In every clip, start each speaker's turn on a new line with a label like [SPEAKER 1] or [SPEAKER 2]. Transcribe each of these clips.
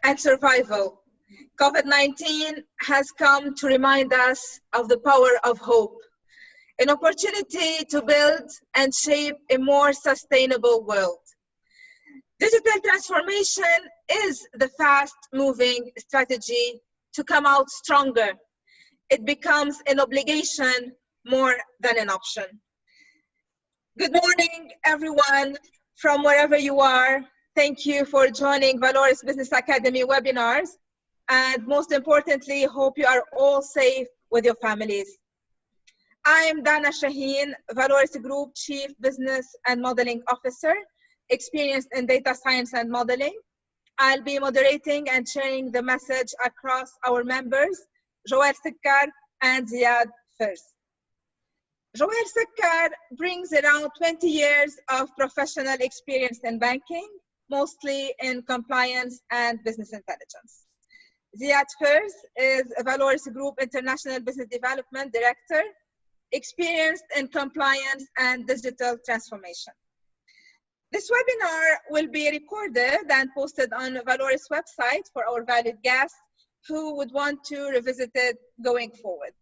[SPEAKER 1] and survival. COVID-19 has come to remind us of the power of hope, an opportunity to build and shape a more sustainable world. Digital transformation is the fast-moving strategy to come out stronger. It becomes an obligation more than an option. Good morning, everyone, from wherever you are. Thank you for joining Valoris Business Academy webinars. And most importantly, hope you are all safe with your families. I'm Dana Shaheen, Valoris Group Chief Business and Modeling Officer, experienced in data science and modeling. I'll be moderating and sharing the message across our members, Joël Sekkar and Ziad First. Joël Sekkar brings around 20 years of professional experience in banking, mostly in compliance and business intelligence. Ziad First is Valoris Group International Business Development Director, experienced in compliance and digital transformation. This webinar will be recorded and posted on Valoris website for our valued guests who would want to revisit it going forward.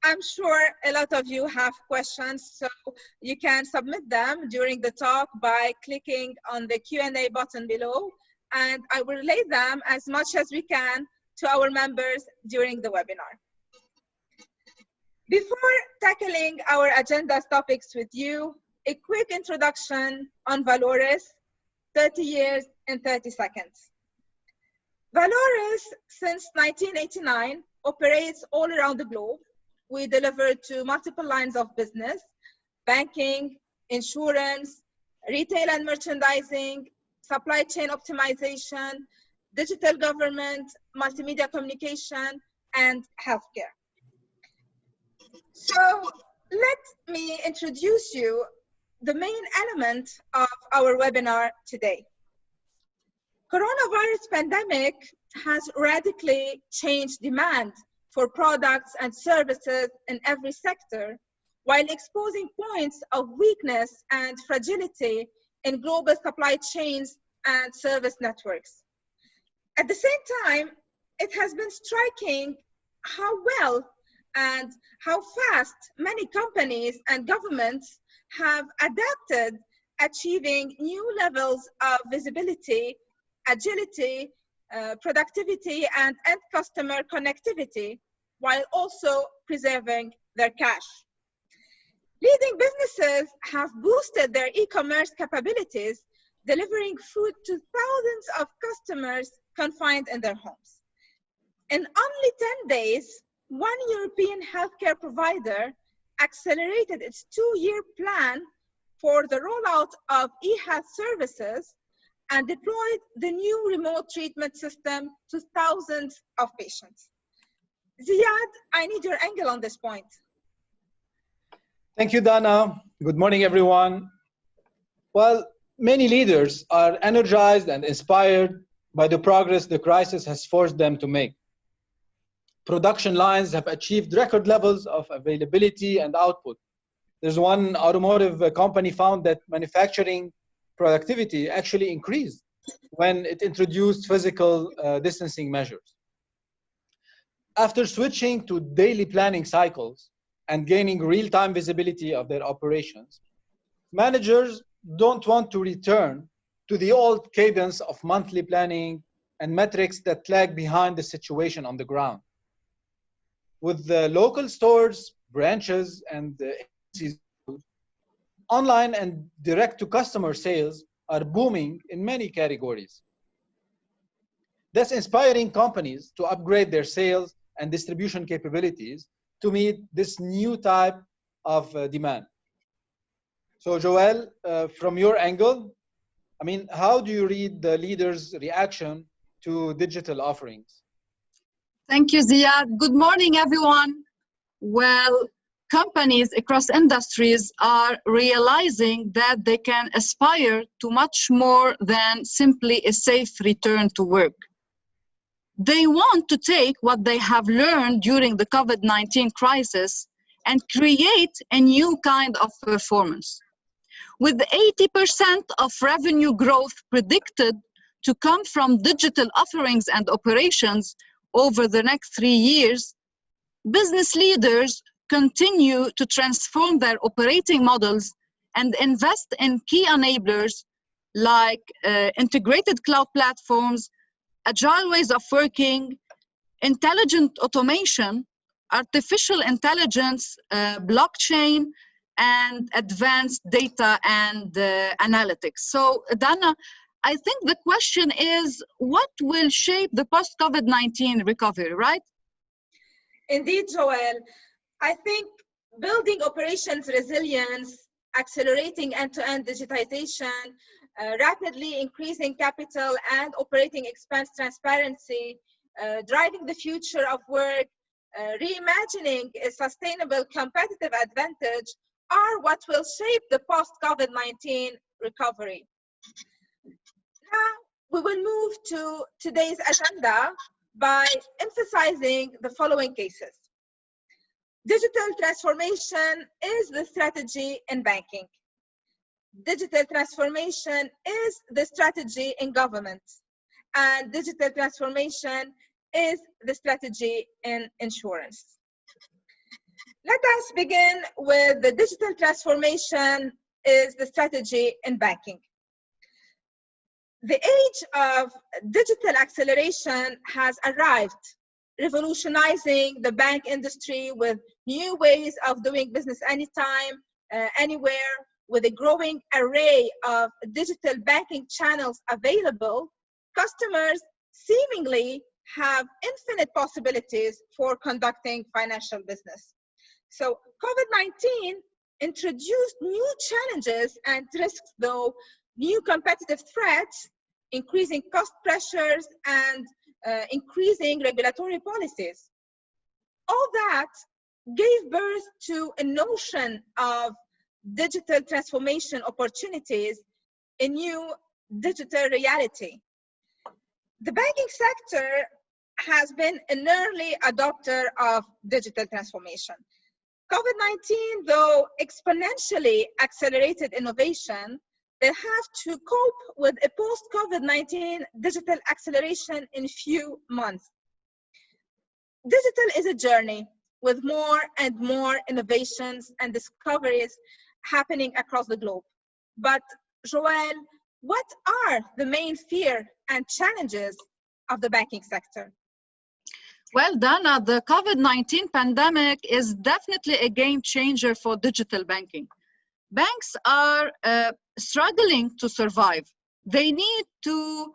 [SPEAKER 1] I'm sure a lot of you have questions, so you can submit them during the talk by clicking on the Q&A button below, and I will relay them as much as we can to our members during the webinar. Before tackling our agenda topics with you, a quick introduction on Valoris, 30 years in 30 seconds. Valoris, since 1989, operates all around the globe. We deliver to multiple lines of business: banking, insurance, retail and merchandising, supply chain optimization, digital government, multimedia communication, and healthcare. So let me introduce you the main element of our webinar today. Coronavirus pandemic has radically changed demand for products and services in every sector, while exposing points of weakness and fragility in global supply chains and service networks. At the same time, it has been striking how well and how fast many companies and governments have adapted, achieving new levels of visibility, agility, productivity, and end customer connectivity, while also preserving their cash. Leading businesses have boosted their e-commerce capabilities, delivering food to thousands of customers confined in their homes. In only 10 days, one European healthcare provider accelerated its 2-year plan for the rollout of e-health services and deployed the new remote treatment system to thousands of patients. Ziad, I need your angle on this point.
[SPEAKER 2] Thank you, Dana. Good morning, everyone. Well, many leaders are energized and inspired by the progress the crisis has forced them to make. Production lines have achieved record levels of availability and output. There's one automotive company found that manufacturing productivity actually increased when it introduced physical distancing measures. After switching to daily planning cycles and gaining real-time visibility of their operations, managers don't want to return to the old cadence of monthly planning and metrics that lag behind the situation on the ground. With the local stores, branches, and agencies, online and direct-to-customer sales are booming in many categories. That's inspiring companies to upgrade their sales and distribution capabilities to meet this new type of demand. So Joël, from your angle, how do you read the leaders' reaction to digital offerings?
[SPEAKER 3] Thank you, Ziad. Good morning, everyone. Well, companies across industries are realizing that they can aspire to much more than simply a safe return to work. They want to take what they have learned during the COVID-19 crisis and create a new kind of performance. With 80% of revenue growth predicted to come from digital offerings and operations over the next 3 years, business leaders continue to transform their operating models and invest in key enablers like integrated cloud platforms, agile ways of working, intelligent automation, artificial intelligence, blockchain, and advanced data and analytics. So, Dana, I think the question is, what will shape the post-COVID-19 recovery, right?
[SPEAKER 1] Indeed, Joel. I think building operations resilience, accelerating end-to-end digitization, rapidly increasing capital and operating expense transparency, driving the future of work, reimagining a sustainable competitive advantage are what will shape the post-COVID-19 recovery. Now, we will move to today's agenda by emphasizing the following cases. Digital transformation is the strategy in banking. Digital transformation is the strategy in government. And digital transformation is the strategy in insurance. Let us begin with the digital transformation is the strategy in banking. The age of digital acceleration has arrived, revolutionizing the bank industry with new ways of doing business anytime, anywhere, with a growing array of digital banking channels available. Customers seemingly have infinite possibilities for conducting financial business. So COVID-19 introduced new challenges and risks, though, new competitive threats, increasing cost pressures, and increasing regulatory policies. All that gave birth to a notion of digital transformation opportunities, a new digital reality. The banking sector has been an early adopter of digital transformation. COVID-19, though, exponentially accelerated innovation. They have to cope with a post-COVID-19 digital acceleration in a few months. Digital is a journey with more and more innovations and discoveries happening across the globe. But Joel, what are the main fears and challenges of the banking sector?
[SPEAKER 3] Well, Dana, the COVID-19 pandemic is definitely a game changer for digital banking. Banks are struggling to survive. They need to,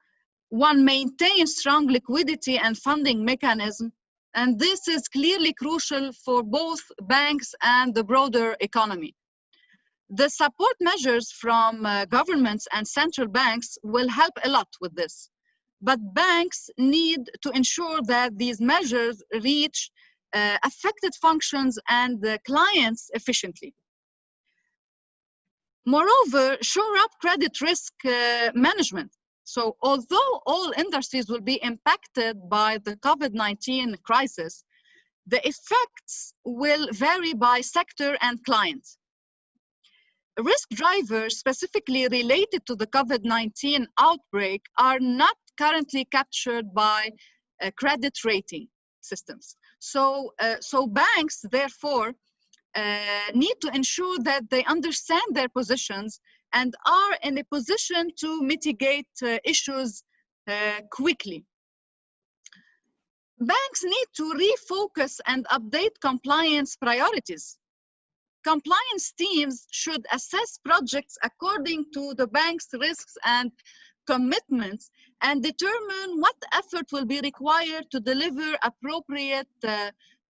[SPEAKER 3] one, maintain strong liquidity and funding mechanism, and this is clearly crucial for both banks and the broader economy. The support measures from governments and central banks will help a lot with this. But banks need to ensure that these measures reach affected functions and the clients efficiently. Moreover, shore up credit risk management. So although all industries will be impacted by the COVID-19 crisis, the effects will vary by sector and client. Risk drivers specifically related to the COVID-19 outbreak are not currently captured by credit rating systems. So banks, therefore, need to ensure that they understand their positions and are in a position to mitigate issues quickly. Banks need to refocus and update compliance priorities. Compliance teams should assess projects according to the bank's risks and commitments and determine what effort will be required to deliver appropriate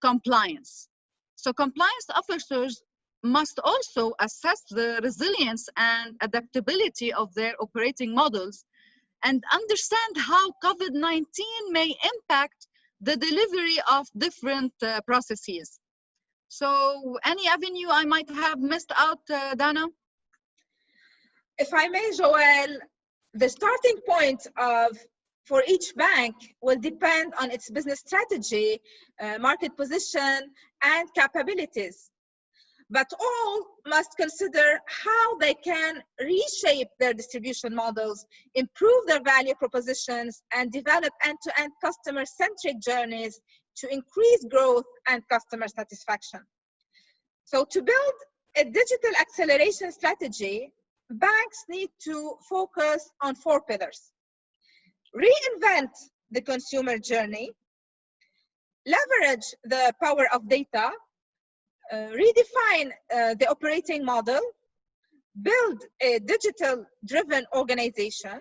[SPEAKER 3] compliance. So compliance officers must also assess the resilience and adaptability of their operating models and understand how COVID-19 may impact the delivery of different processes. So any avenue I might have missed out, Dana?
[SPEAKER 1] If I may, Joel, the starting point for each bank will depend on its business strategy, market position, and capabilities. but all must consider how they can reshape their distribution models, improve their value propositions, and develop end-to-end customer-centric journeys to increase growth and customer satisfaction. So to build a digital acceleration strategy, banks need to focus on 4 pillars. Reinvent the consumer journey, leverage the power of data, redefine the operating model, build a digital-driven organization.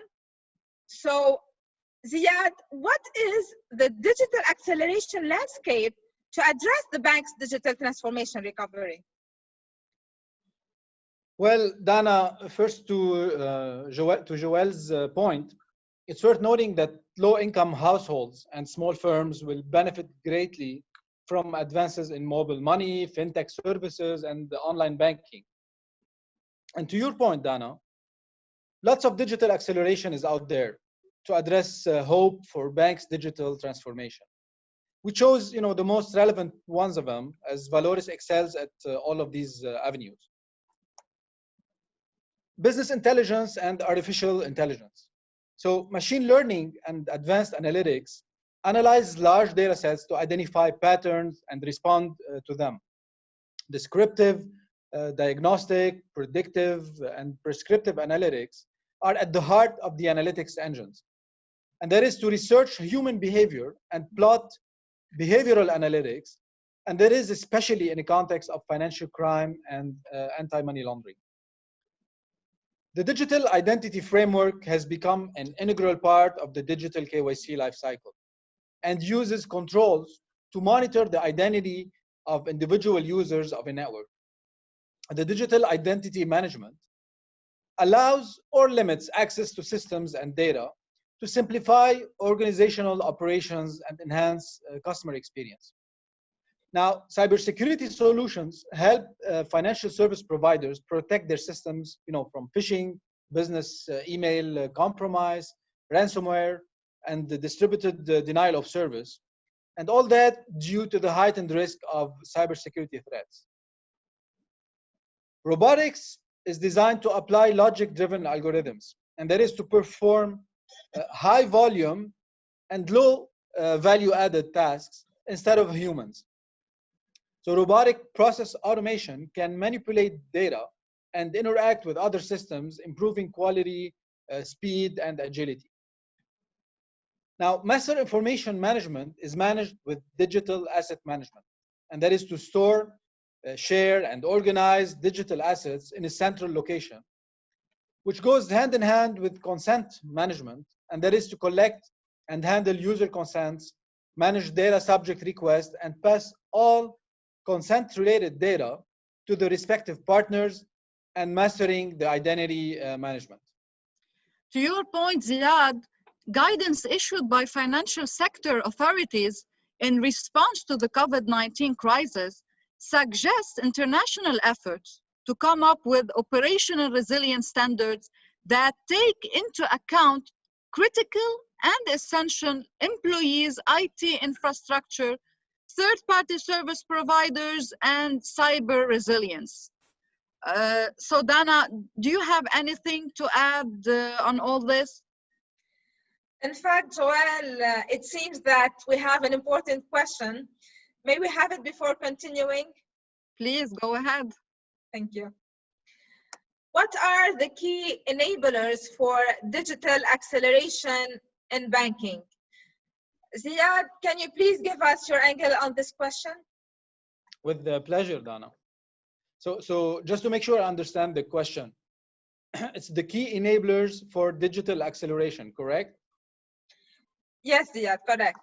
[SPEAKER 1] So, Ziad, what is the digital acceleration landscape to address the bank's digital transformation recovery?
[SPEAKER 2] Well, Dana, first to Joel's point, it's worth noting that low-income households and small firms will benefit greatly from advances in mobile money, fintech services, and online banking. And to your point, Dana, lots of digital acceleration is out there to address hope for banks' digital transformation. We chose, the most relevant ones of them, as Valoris excels at all of these avenues. Business intelligence and artificial intelligence. So machine learning and advanced analytics analyze large data sets to identify patterns and respond to them. Descriptive, diagnostic, predictive, and prescriptive analytics are at the heart of the analytics engines. And that is to research human behavior and plot behavioral analytics, and that is especially in the context of financial crime and anti-money laundering. The digital identity framework has become an integral part of the digital KYC lifecycle and uses controls to monitor the identity of individual users of a network. The digital identity management allows or limits access to systems and data to simplify organizational operations and enhance customer experience. Now, cybersecurity solutions help financial service providers protect their systems, from phishing, business email compromise, ransomware, and the distributed denial of service, and all that due to the heightened risk of cybersecurity threats. Robotics is designed to apply logic-driven algorithms, and that is to perform high volume and low value-added tasks instead of humans. So robotic process automation can manipulate data and interact with other systems, improving quality, speed, and agility. Now, master information management is managed with digital asset management, and that is to store, share, and organize digital assets in a central location, which goes hand in hand with consent management, and that is to collect and handle user consents, manage data subject requests, and pass all consent-related data to the respective partners, and mastering the identity management.
[SPEAKER 3] To your point, Ziad, guidance issued by financial sector authorities in response to the COVID-19 crisis suggests international efforts to come up with operational resilience standards that take into account critical and essential employees, IT infrastructure, third-party service providers, and cyber resilience. So Dana, do you have anything to add on all this?
[SPEAKER 1] In fact, Joel, it seems that we have an important question. May we have it before continuing?
[SPEAKER 3] Please go ahead.
[SPEAKER 1] Thank you. What are the key enablers for digital acceleration in banking? Ziad, can you please give us your angle on this question?
[SPEAKER 2] With pleasure, Dana. So just to make sure I understand the question, it's the key enablers for digital acceleration, correct?
[SPEAKER 1] Yes, Ziad, correct.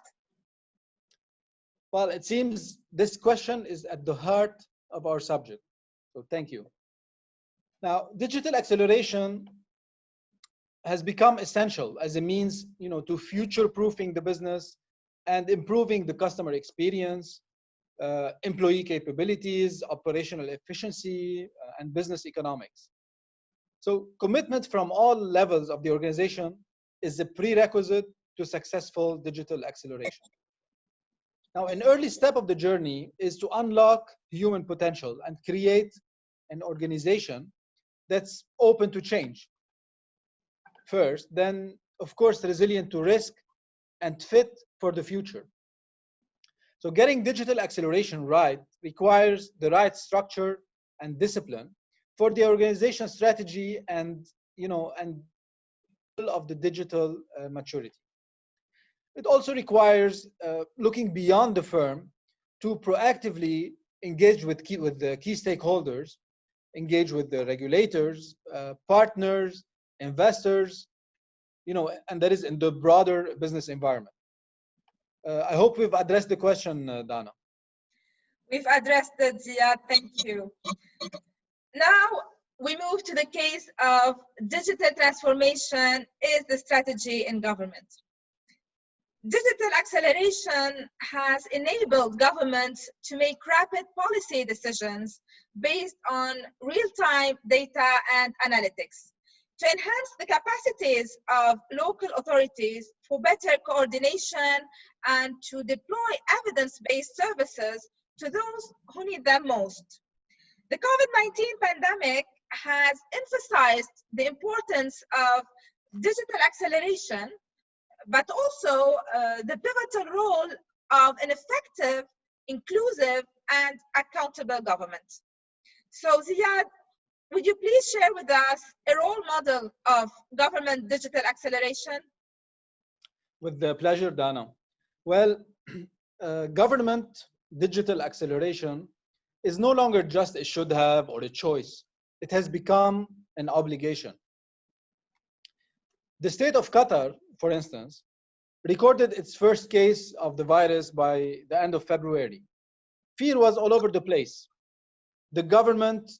[SPEAKER 2] Well, it seems this question is at the heart of our subject. So thank you. Now, digital acceleration has become essential as a means, to future-proofing the business and improving the customer experience, employee capabilities, operational efficiency, and business economics. So commitment from all levels of the organization is a prerequisite to successful digital acceleration. Now, an early step of the journey is to unlock human potential and create an organization that's open to change first, then, of course, resilient to risk and fit for the future. So getting digital acceleration right requires the right structure and discipline for the organization strategy and, and of the digital maturity. It also requires looking beyond the firm to proactively engage with the key stakeholders, engage with the regulators, partners, investors, and that is in the broader business environment. I hope we've addressed the question, Dana.
[SPEAKER 1] We've addressed it, Ziad. Thank you. Now we move to the case of digital transformation is the strategy in government. Digital acceleration has enabled governments to make rapid policy decisions based on real-time data and analytics to enhance the capacities of local authorities for better coordination and to deploy evidence-based services to those who need them most. The COVID-19 pandemic has emphasized the importance of digital acceleration, but also the pivotal role of an effective, inclusive, and accountable government. So Ziad, would you please share with us a role model of government digital acceleration?
[SPEAKER 2] With the pleasure, Dana. Well, government digital acceleration is no longer just a should have or a choice. It has become an obligation. The state of Qatar, for instance, recorded its first case of the virus by the end of February. Fear was all over the place. The government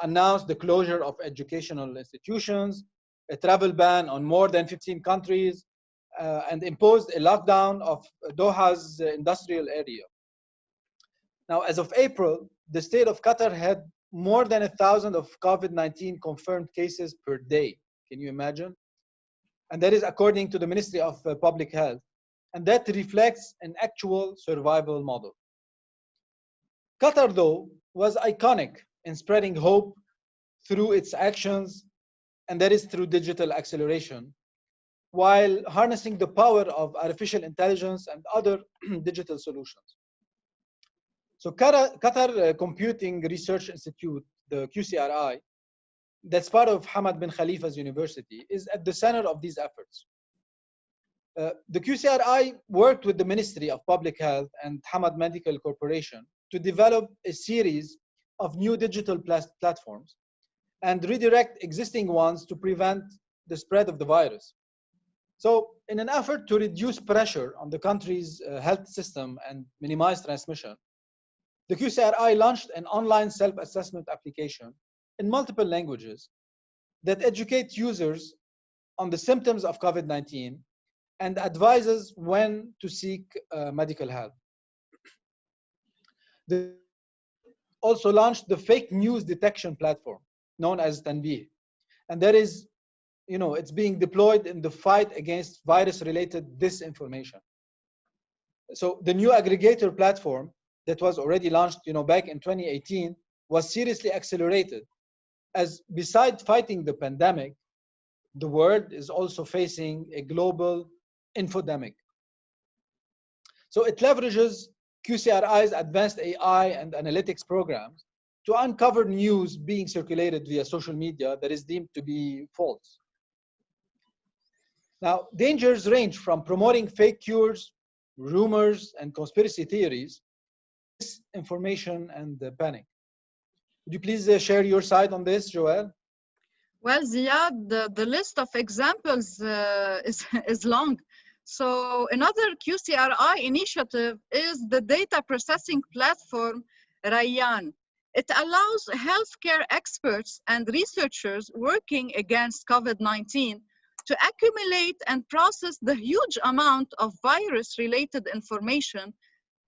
[SPEAKER 2] announced the closure of educational institutions, a travel ban on more than 15 countries, and imposed a lockdown of Doha's industrial area. Now, as of April, the state of Qatar had more than 1,000 of COVID-19 confirmed cases per day. Can you imagine? And that is according to the Ministry of Public Health. And that reflects an actual survival model. Qatar, though, was iconic in spreading hope through its actions, and that is through digital acceleration, while harnessing the power of artificial intelligence and other digital solutions. So Qatar Computing Research Institute, the QCRI, that's part of Hamad bin Khalifa's university, is at the center of these efforts. The QCRI worked with the Ministry of Public Health and Hamad Medical Corporation to develop a series of new digital platforms and redirect existing ones to prevent the spread of the virus. So in an effort to reduce pressure on the country's health system and minimize transmission, the QCRI launched an online self-assessment application in multiple languages that educates users on the symptoms of COVID-19 and advises when to seek medical help. They also launched the fake news detection platform known as Tanbih. And that is, it's being deployed in the fight against virus-related disinformation. So the new aggregator platform that was already launched, back in 2018 was seriously accelerated, as besides fighting the pandemic, the world is also facing a global infodemic. So it leverages QCRI's advanced AI and analytics programs to uncover news being circulated via social media that is deemed to be false. Now, dangers range from promoting fake cures, rumors, and conspiracy theories, disinformation, and panic. Would you please share your side on this, Joelle?
[SPEAKER 3] Well, Ziad, the list of examples is long. So another QCRI initiative is the data processing platform Rayyan. It allows healthcare experts and researchers working against COVID-19 to accumulate and process the huge amount of virus-related information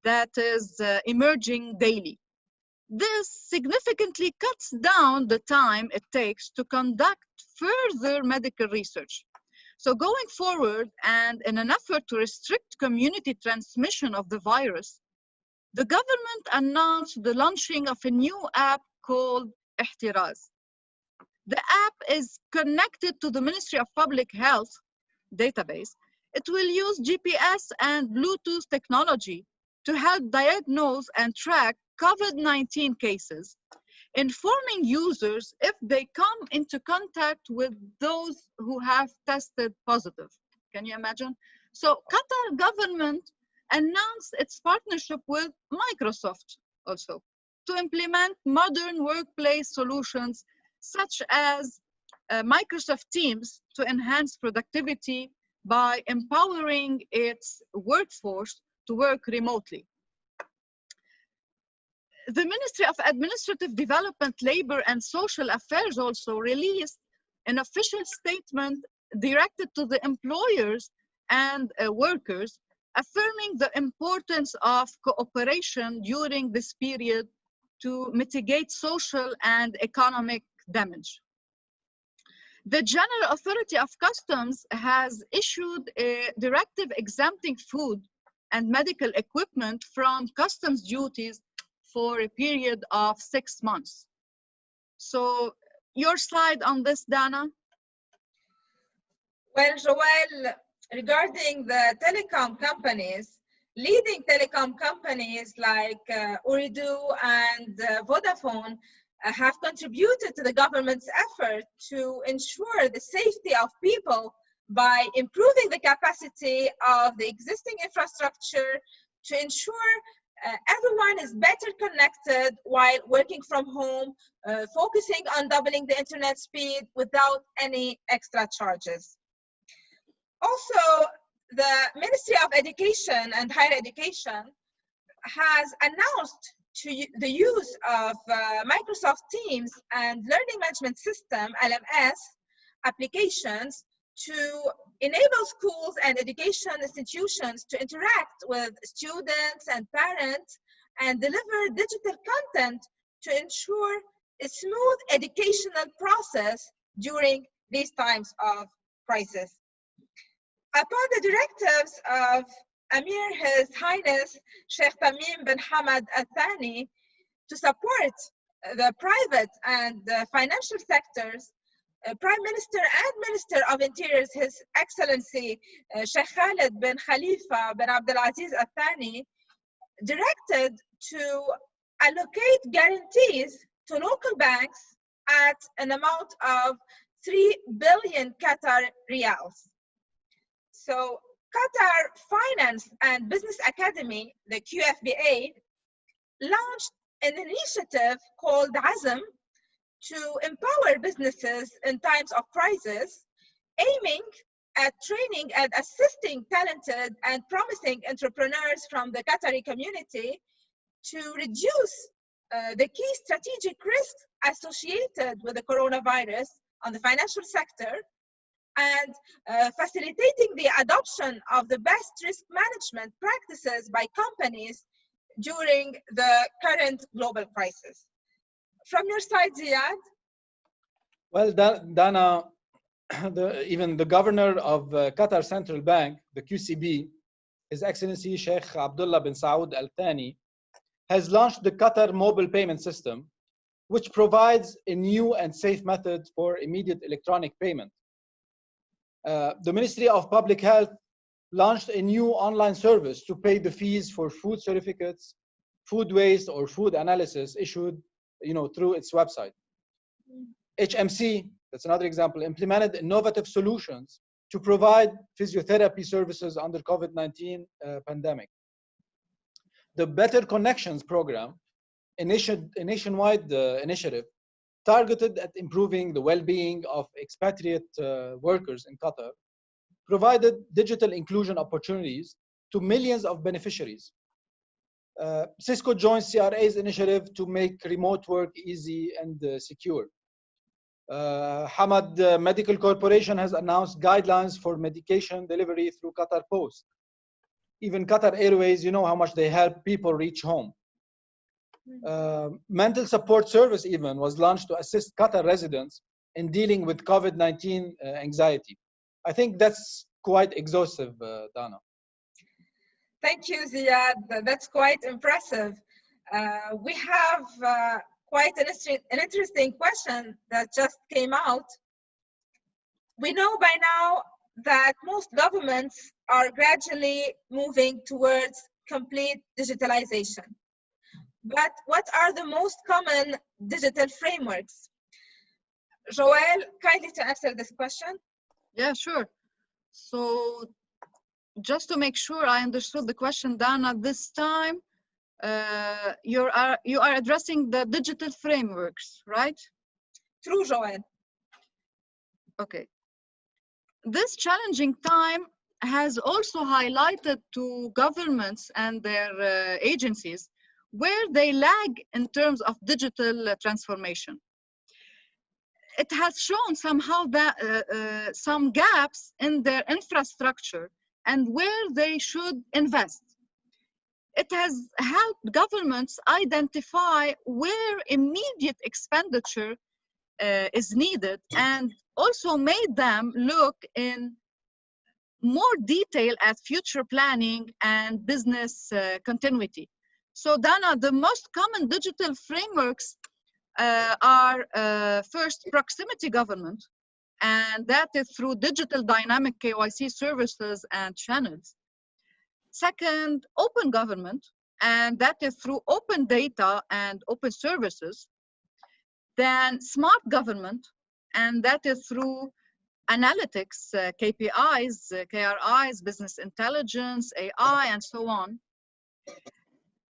[SPEAKER 3] that is emerging daily. This significantly cuts down the time it takes to conduct further medical research. So going forward, and in an effort to restrict community transmission of the virus, the government announced the launching of a new app called احتراز. The app is connected to the Ministry of Public Health database. It will use GPS and Bluetooth technology to help diagnose and track COVID-19 cases, informing users if they come into contact with those who have tested positive. Can you imagine? So Qatar government announced its partnership with Microsoft also to implement modern workplace solutions such as Microsoft Teams to enhance productivity by empowering its workforce to work remotely. The Ministry of Administrative Development, Labor and Social Affairs also released an official statement directed to the employers and workers, affirming the importance of cooperation during this period to mitigate social and economic damage. The General Authority of Customs has issued a directive exempting food and medical equipment from customs duties for a period of 6 months. So your slide on this, Dana?
[SPEAKER 1] Well, Joelle, regarding the telecom companies, leading telecom companies like Ooredoo and Vodafone have contributed to the government's effort to ensure the safety of people by improving the capacity of the existing infrastructure to ensure everyone is better connected while working from home, focusing on doubling the internet speed without any extra charges. Also, the Ministry of Education and Higher Education has announced the use of Microsoft Teams and Learning Management System, LMS, applications to enable schools and education institutions to interact with students and parents and deliver digital content to ensure a smooth educational process during these times of crisis. Upon the directives of Amir His Highness Sheikh Tamim bin Hamad Al Thani to support the private and the financial sectors, Prime Minister and Minister of Interior, His Excellency Sheikh Khalid bin Khalifa bin Abdulaziz Al Thani, directed to allocate guarantees to local banks at an amount of 3 billion Qatar riyals. So Qatar Finance and Business Academy, the QFBA, launched an initiative called AZM to empower businesses in times of crisis, aiming at training and assisting talented and promising entrepreneurs from the Qatari community to reduce the key strategic risks associated with the coronavirus on the financial sector, and facilitating the adoption of the best risk management practices by companies during the current global crisis. From your side, Ziad?
[SPEAKER 2] Well, Dana, even the governor of Qatar Central Bank, the QCB, His Excellency Sheikh Abdullah bin Saud Al Thani, has launched the Qatar Mobile Payment System, which provides a new and safe method for immediate electronic payment. The Ministry of Public Health launched a new online service to pay the fees for food certificates, food waste, or food analysis issued, through its website. HMC, that's another example, implemented innovative solutions to provide physiotherapy services under COVID-19 pandemic. The Better Connections program, a nationwide initiative targeted at improving the well-being of expatriate workers in Qatar, provided digital inclusion opportunities to millions of beneficiaries. Cisco joins CRA's initiative to make remote work easy and secure. Hamad Medical Corporation has announced guidelines for medication delivery through Qatar Post. Even Qatar Airways, you know how much they help people reach home. Mental support service even was launched to assist Qatar residents in dealing with COVID-19 anxiety. I think that's quite exhaustive, Dana.
[SPEAKER 1] Thank you, Ziad. That's quite impressive. We have quite an interesting question that just came out. We know by now that most governments are gradually moving towards complete digitalization. But what are the most common digital frameworks? Joël, kindly to answer this question.
[SPEAKER 3] Yeah, sure. So just to make sure I understood the question, Dana, this time you are addressing the digital frameworks, right?
[SPEAKER 1] True, Joël.
[SPEAKER 3] Okay. This challenging time has also highlighted to governments and their agencies where they lag in terms of digital transformation. It has shown somehow that some gaps in their infrastructure and where they should invest. It has helped governments identify where immediate expenditure is needed and also made them look in more detail at future planning and business continuity. So Dana, the most common digital frameworks are first proximity government, and that is through digital dynamic KYC services and channels. Second, open government, and that is through open data and open services. Then smart government, and that is through analytics, KPIs, KRIs, business intelligence, AI, and so on.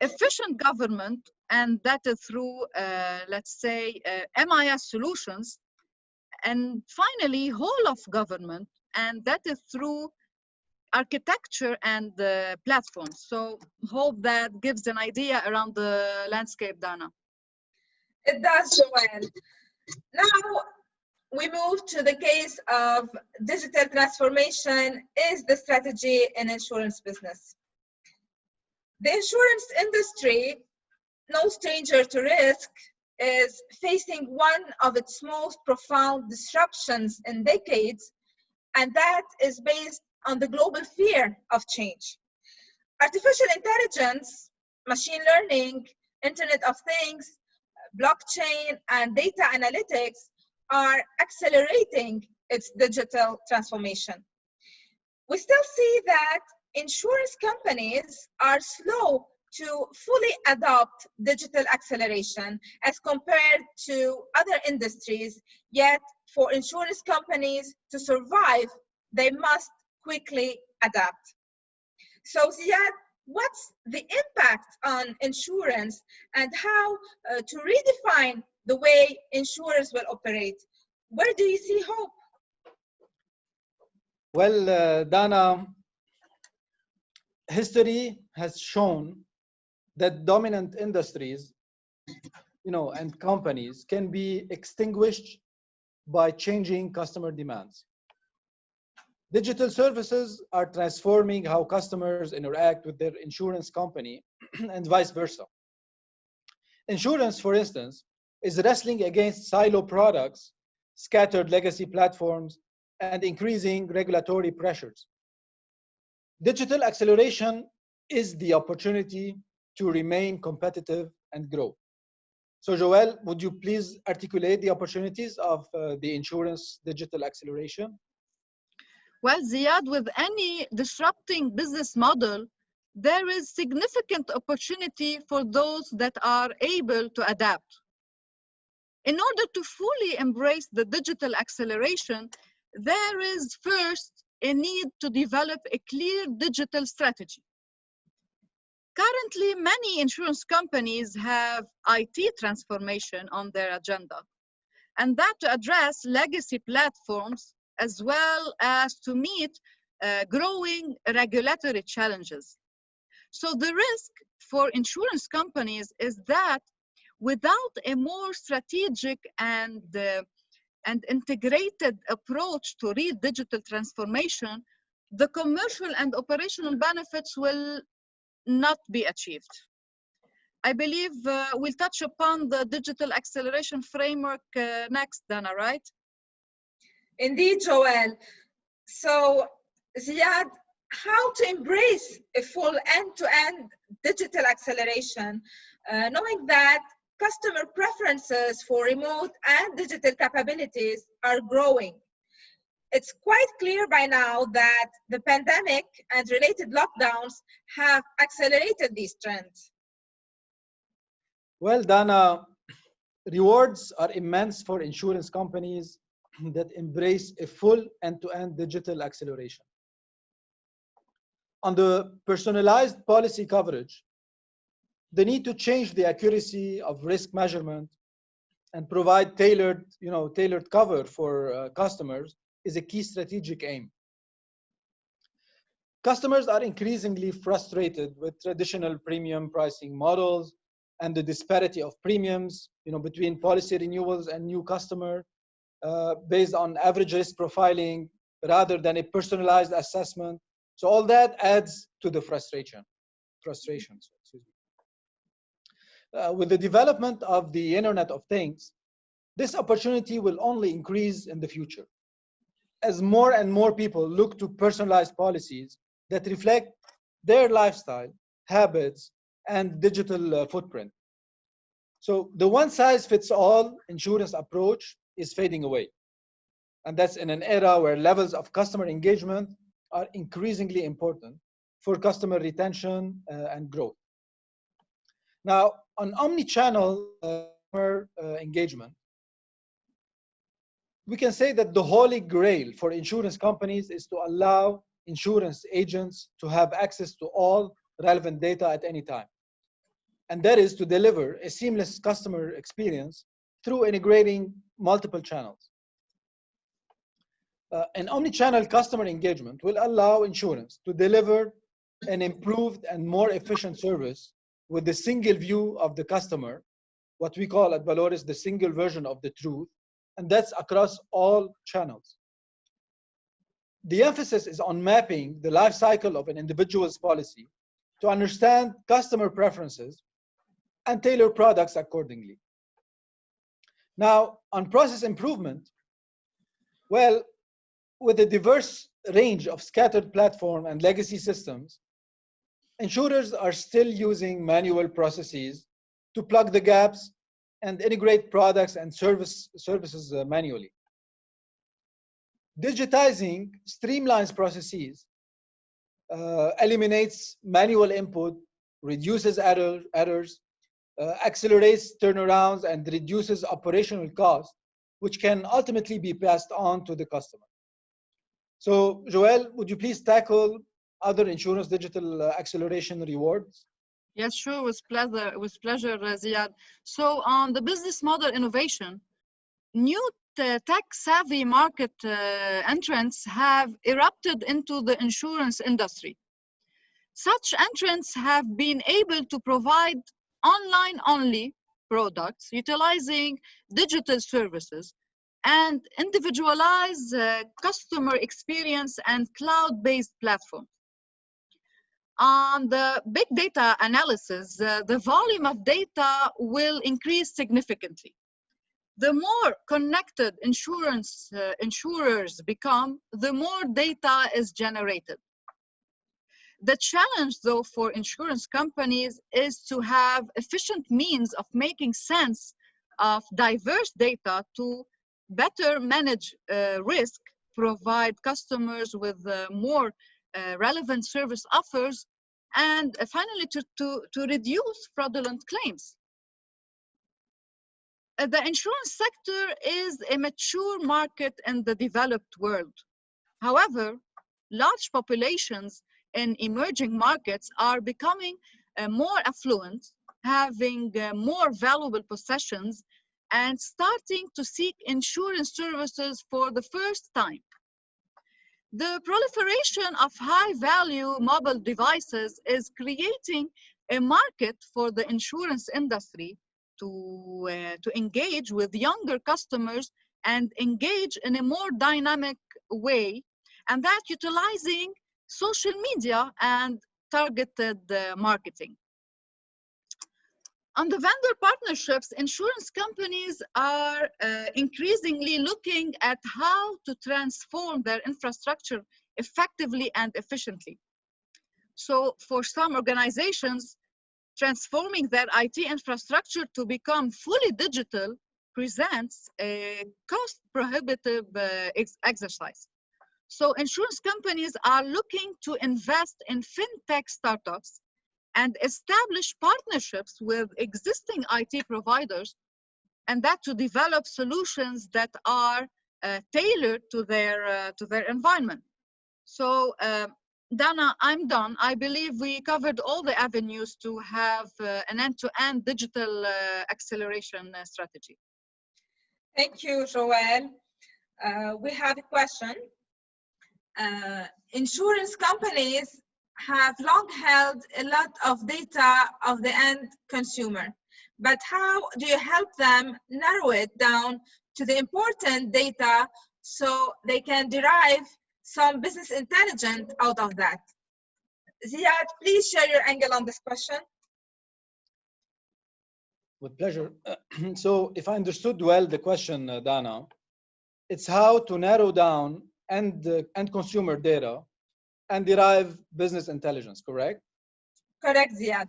[SPEAKER 3] Efficient government, and that is through, let's say, MIS solutions. And finally, whole of government, and that is through architecture and platforms. So hope that gives an idea around the landscape, Dana.
[SPEAKER 1] It does, Joanne. Now we move to the case of digital transformation is the strategy in insurance business. The insurance industry, no stranger to risk, is facing one of its most profound disruptions in decades, and that is based on the global fear of change. Artificial intelligence, machine learning, Internet of Things, blockchain, and data analytics are accelerating its digital transformation. We still see that insurance companies are slow to fully adopt digital acceleration as compared to other industries, yet for insurance companies to survive, they must quickly adapt. So Ziad, what's the impact on insurance and how to redefine the way insurers will operate? Where do you see hope?
[SPEAKER 2] Well, Dana, history has shown that dominant industries, and companies can be extinguished by changing customer demands. Digital services are transforming how customers interact with their insurance company and vice versa. Insurance, for instance, is wrestling against silo products, scattered legacy platforms, and increasing regulatory pressures. Digital acceleration is the opportunity to remain competitive and grow. So Joël, would you please articulate the opportunities of the insurance digital acceleration?
[SPEAKER 3] Well, Ziad, with any disrupting business model, there is significant opportunity for those that are able to adapt. In order to fully embrace the digital acceleration, there is first a need to develop a clear digital strategy. Currently, many insurance companies have IT transformation on their agenda, and that to address legacy platforms as well as to meet growing regulatory challenges. So the risk for insurance companies is that without a more strategic and integrated approach to real digital transformation, the commercial and operational benefits will not be achieved. I believe we'll touch upon the digital acceleration framework next, Dana, right?
[SPEAKER 1] Indeed, Joël. So, Ziad, how to embrace a full end-to-end digital acceleration, knowing that customer preferences for remote and digital capabilities are growing. It's quite clear by now that the pandemic and related lockdowns have accelerated these trends.
[SPEAKER 2] Well, Dana, rewards are immense for insurance companies that embrace a full end-to-end digital acceleration. On the personalized policy coverage, the need to change the accuracy of risk measurement and provide tailored cover for customers is a key strategic aim. Customers are increasingly frustrated with traditional premium pricing models and the disparity of premiums, between policy renewals and new customer based on average risk profiling rather than a personalized assessment. So all that adds to the frustrations. With the development of the Internet of Things, this opportunity will only increase in the future as more and more people look to personalized policies that reflect their lifestyle, habits, and digital footprint. So the one-size-fits-all insurance approach is fading away. And that's in an era where levels of customer engagement are increasingly important for customer retention and growth. Now, on omni-channel customer engagement, we can say that the holy grail for insurance companies is to allow insurance agents to have access to all relevant data at any time. And that is to deliver a seamless customer experience through integrating multiple channels. An omni-channel customer engagement will allow insurance to deliver an improved and more efficient service with the single view of the customer, what we call at Valoris the single version of the truth, and that's across all channels. The emphasis is on mapping the life cycle of an individual's policy to understand customer preferences and tailor products accordingly. Now, on process improvement, well, with a diverse range of scattered platform and legacy systems, insurers are still using manual processes to plug the gaps and integrate products and services manually. Digitizing streamlines processes, eliminates manual input, reduces errors, accelerates turnarounds, and reduces operational costs, which can ultimately be passed on to the customer. So, Joelle, would you please tackle other insurance digital acceleration rewards?
[SPEAKER 3] Yes, sure, with pleasure, Ziad. So on the business model innovation, new tech-savvy market entrants have erupted into the insurance industry. Such entrants have been able to provide online-only products utilizing digital services and individualize customer experience and cloud-based platforms. On the big data analysis, the volume of data will increase significantly. The more connected insurers become, the more data is generated. The challenge, though, for insurance companies is to have efficient means of making sense of diverse data to better manage risk, provide customers with more relevant service offers, and finally to reduce fraudulent claims. The insurance sector is a mature market in the developed world. However, large populations in emerging markets are becoming more affluent, having more valuable possessions, and starting to seek insurance services for the first time. The proliferation of high-value mobile devices is creating a market for the insurance industry to engage with younger customers and engage in a more dynamic way, and that utilizing social media and targeted marketing. On the vendor partnerships, insurance companies are increasingly looking at how to transform their infrastructure effectively and efficiently. So for some organizations, transforming their IT infrastructure to become fully digital presents a cost-prohibitive exercise. So insurance companies are looking to invest in fintech startups and establish partnerships with existing IT providers, and that to develop solutions that are tailored to their environment. So Dana, I'm done. I believe we covered all the avenues to have an end-to-end digital acceleration strategy.
[SPEAKER 1] Thank you, Joelle. We have a question. Insurance companies have long held a lot of data of the end consumer, but how do you help them narrow it down to the important data so they can derive some business intelligence out of that? Ziad, please share your angle on this question.
[SPEAKER 2] With pleasure. So if I understood well the question, Dana, it's how to narrow down end consumer data and derive business intelligence, correct?
[SPEAKER 1] Correct, Ziad.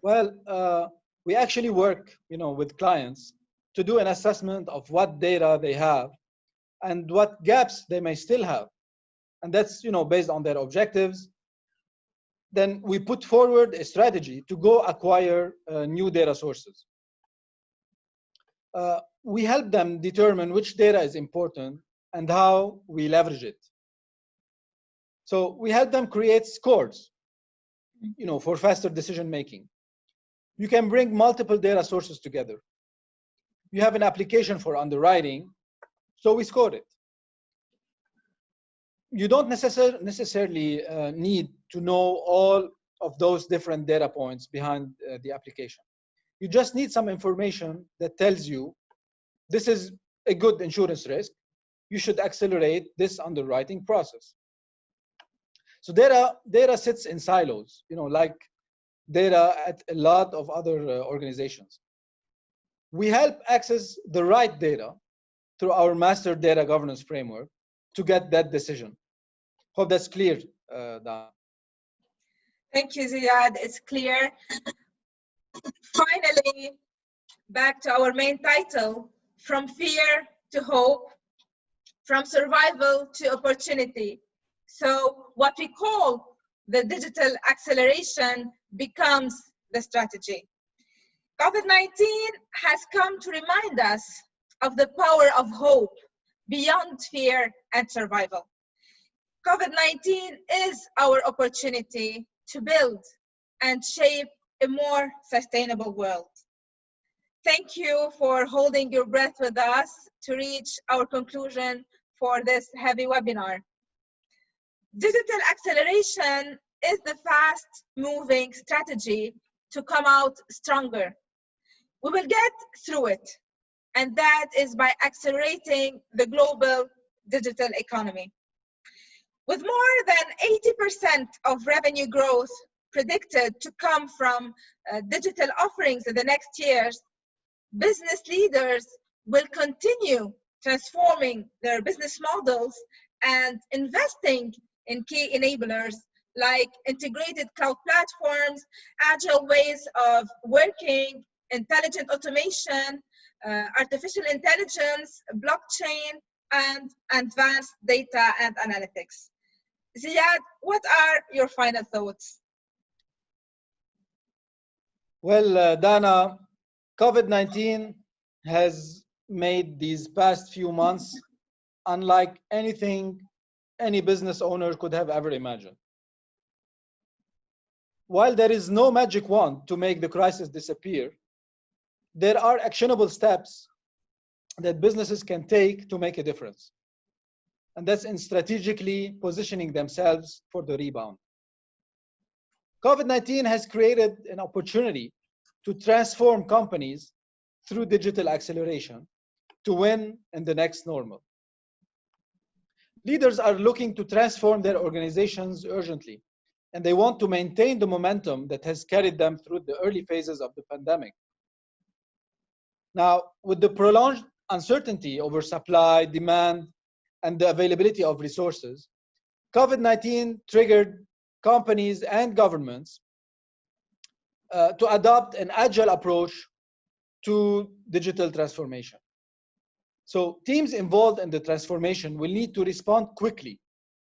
[SPEAKER 2] Well, we actually work, with clients to do an assessment of what data they have and what gaps they may still have. And that's, based on their objectives. Then we put forward a strategy to go acquire new data sources. We help them determine which data is important and how we leverage it. So we help them create scores, for faster decision making. You can bring multiple data sources together. You have an application for underwriting, so we score it. You don't necessarily need to know all of those different data points behind the application. You just need some information that tells you this is a good insurance risk. You should accelerate this underwriting process. So data sits in silos, like data at a lot of other organizations. We help access the right data through our master data governance framework to get that decision. Hope that's clear, Dan.
[SPEAKER 1] Thank you, Ziad. It's clear. Finally, back to our main title, from fear to hope, from survival to opportunity. So what we call the digital acceleration becomes the strategy. COVID-19 has come to remind us of the power of hope beyond fear and survival. COVID-19 is our opportunity to build and shape a more sustainable world. Thank you for holding your breath with us to reach our conclusion for this heavy webinar. Digital acceleration is the fast-moving strategy to come out stronger. We will get through it, and that is by accelerating the global digital economy. With more than 80% of revenue growth predicted to come from digital offerings in the next years, business leaders will continue transforming their business models and investing in key enablers like integrated cloud platforms, agile ways of working, intelligent automation, artificial intelligence, blockchain, and advanced data and analytics. Ziad, what are your final thoughts?
[SPEAKER 2] Well, Dana, COVID-19 has made these past few months unlike anything any business owner could have ever imagined. While there is no magic wand to make the crisis disappear, there are actionable steps that businesses can take to make a difference. And that's in strategically positioning themselves for the rebound. COVID-19 has created an opportunity to transform companies through digital acceleration to win in the next normal. Leaders are looking to transform their organizations urgently, and they want to maintain the momentum that has carried them through the early phases of the pandemic. Now, with the prolonged uncertainty over supply, demand, and the availability of resources, COVID-19 triggered companies and governments to adopt an agile approach to digital transformation. So teams involved in the transformation will need to respond quickly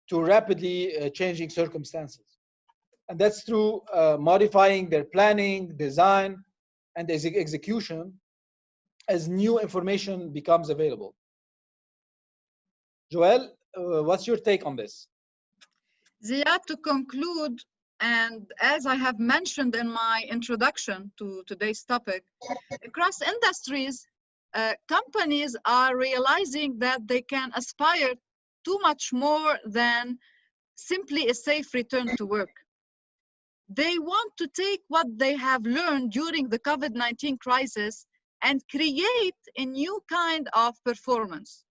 [SPEAKER 2] to rapidly changing circumstances. And that's through modifying their planning, design, and execution as new information becomes available. Joel, what's your take on this?
[SPEAKER 3] Ziad, to conclude, and as I have mentioned in my introduction to today's topic, across industries, companies are realizing that they can aspire to much more than simply a safe return to work. They want to take what they have learned during the COVID-19 crisis and create a new kind of performance.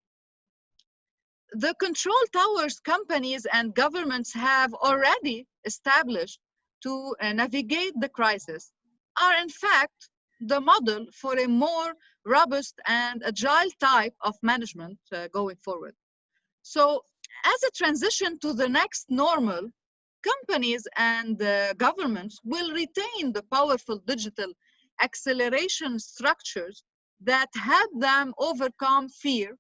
[SPEAKER 3] The control towers companies and governments have already established to navigate the crisis are in fact the model for a more robust and agile type of management going forward. So as a transition to the next normal, companies and governments will retain the powerful digital acceleration structures that help them overcome fear,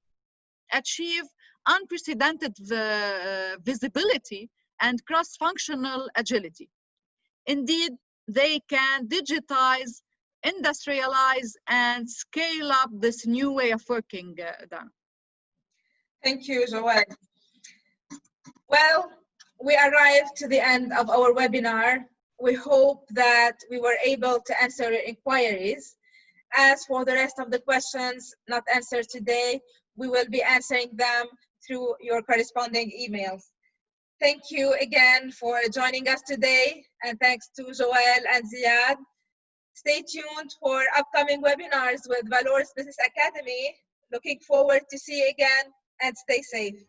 [SPEAKER 3] achieve unprecedented visibility, and cross-functional agility. Indeed, they can digitize, industrialize, and scale up this new way of working done.
[SPEAKER 1] Thank you, Joel. Well, we arrived to the end of our webinar. We hope that we were able to answer your inquiries. As for the rest of the questions not answered today, we will be answering them through your corresponding emails. Thank you again for joining us today, and thanks to Joel and Ziad. Stay tuned for upcoming webinars with Valoris Business Academy. Looking forward to see you again, and stay safe.